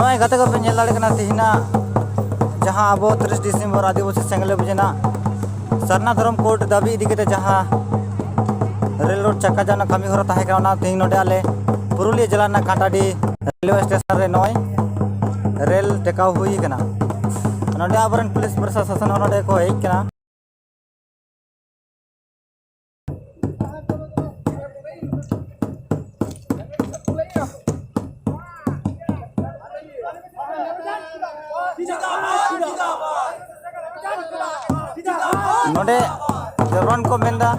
नॉय गाते को पे नेल दाड़े कना तिहिना जहां अब 30 डिसेंबर आदिवासी सेंगले बजना सरना धर्म कोर्ट दाबी इदी केते जहां रेल रोड चक्का जाना कमी होरा ताहे काना तिहिन नोडे आले पुरुलिया जिला ना कांटाडी रेलवे स्टेशन रे नॉय रेल टेकाव हुई कना नोडे आबरन पुलिस प्रशासन नोडे को हेज कना नोडे जबरन को मेंदा